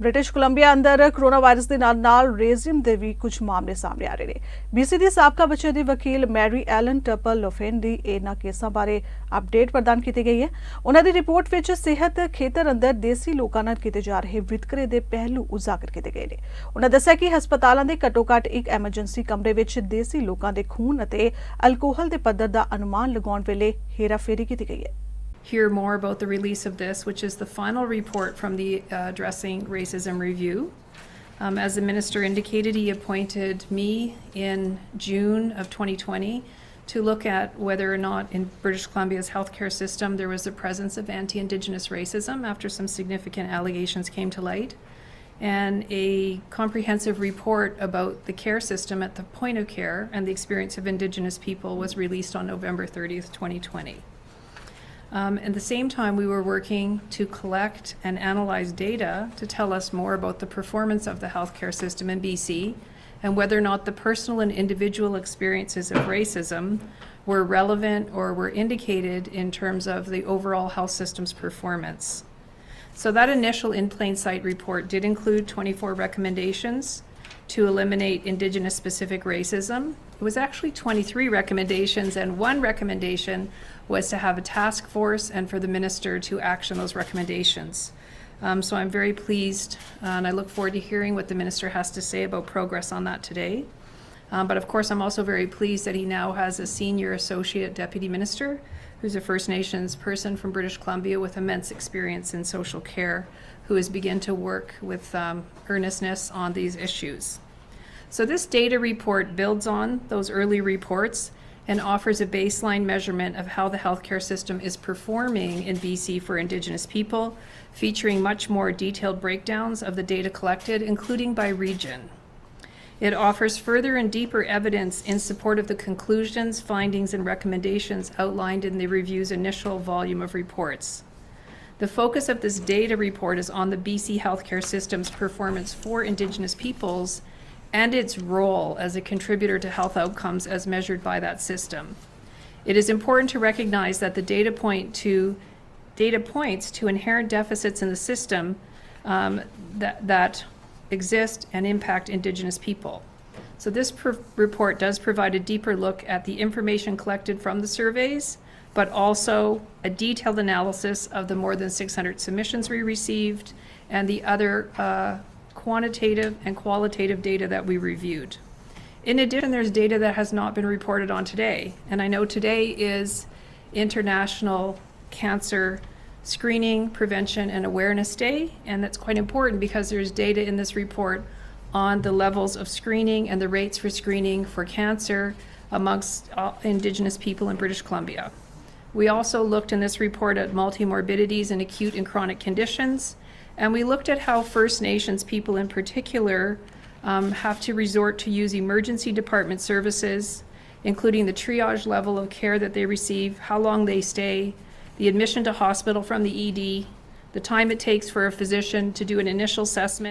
British Columbia ਅੰਦਰ corona virus ਦੇ ਨਾਲ ਰੇਜ਼ਿਮ ਦੇ ਵੀ ਕੁਝ ਮਾਮਲੇ ਸਾਹਮਣੇ ਆ ਰਹੇ ਨੇ। BC ਦੀ ਸਾਬਕਾ ਬੱਚੇ ਦੀ ਵਕੀਲ ਮੈਰੀ ਐਲਨ ਟਪਲ ਲੋਫੇਨ ਦੀ ਇਹਨਾਂ ਕੇਸਾਂ ਬਾਰੇ ਅਪਡੇਟ ਪ੍ਰਦਾਨ ਕੀਤੀ ਗਈ ਹੈ। ਉਹਨਾਂ ਦੀ ਰਿਪੋਰਟ ਵਿੱਚ ਸਿਹਤ ਖੇਤਰ ਅੰਦਰ ਦੇਸੀ ਲੋਕਾਂ ਨਾਲ ਕੀਤੇ ਜਾ ਰਹੇ ਵਿਤਕਰੇ ਦੇ ਪਹਿਲੂ ਉਜਾਗਰ ਕੀਤੇ ਗਏ ਨੇ। ਉਹਨਾਂ ਦੱਸਿਆ ਕਿ ਹਸਪਤਾਲਾਂ ਦੇ ਘੱਟੋ-ਘੱਟ ਇੱਕ ਐਮਰਜੈਂਸੀ ਕਮਰੇ ਵਿੱਚ ਦੇਸੀ ਲੋਕਾਂ ਦੇ ਖੂਨ ਅਤੇ ਅਲਕੋਹਲ ਦੇ ਪੱਧਰ ਦਾ ਅਨੁਮਾਨ ਲਗਾਉਣ ਵੇਲੇ ਹੇਰਾਫੇਰੀ ਕੀਤੀ ਗਈ ਹੈ। Hear more about the release of this, which is the final report from the Addressing Racism Review. As the Minister indicated, he appointed me in June of 2020 to look at whether or not in British Columbia's healthcare system there was the presence of anti-Indigenous racism after some significant allegations came to light. And a comprehensive report about the care system at the point of care and the experience of Indigenous people was released on November 30th, 2020. At the same time, we were working to collect and analyze data to tell us more about the performance of the healthcare system in BC and whether or not the personal and individual experiences of racism were relevant or were indicated in terms of the overall health system's performance. So that initial in plain sight report did include 24 recommendations to eliminate Indigenous specific racism. It was actually 23 recommendations, and one recommendation was to have a task force and for the Minister to action those recommendations. So I'm very pleased and I look forward to hearing what the Minister has to say about progress on that today. But of course I'm also very pleased that he now has a senior associate deputy minister who's a First Nations person from British Columbia with immense experience in social care, who has begun to work with earnestness on these issues. So this data report builds on those early reports and offers a baseline measurement of how the healthcare system is performing in BC for Indigenous people, featuring much more detailed breakdowns of the data collected, including by region. It offers further and deeper evidence in support of the conclusions, findings, and recommendations outlined in the review's initial volume of reports. The focus of this data report is on the BC healthcare system's performance for Indigenous peoples and its role as a contributor to health outcomes as measured by that system. It is important to recognize that the data points to inherent deficits in the system that exist and impact Indigenous people. So this report does provide a deeper look at the information collected from the surveys, but also a detailed analysis of the more than 600 submissions we received and the other quantitative and qualitative data that we reviewed. In addition, there's data that has not been reported on today, and I know today is International Cancer Screening, Prevention and Awareness Day, and that's quite important because there's data in this report on the levels of screening and the rates for screening for cancer amongst Indigenous people in British Columbia. We also looked in this report at multimorbidities and acute and chronic conditions, and we looked at how First Nations people in particular have to resort to use emergency department services, including the triage level of care that they receive, how long they stay, the admission to hospital from the ED, the time it takes for a physician to do an initial assessment,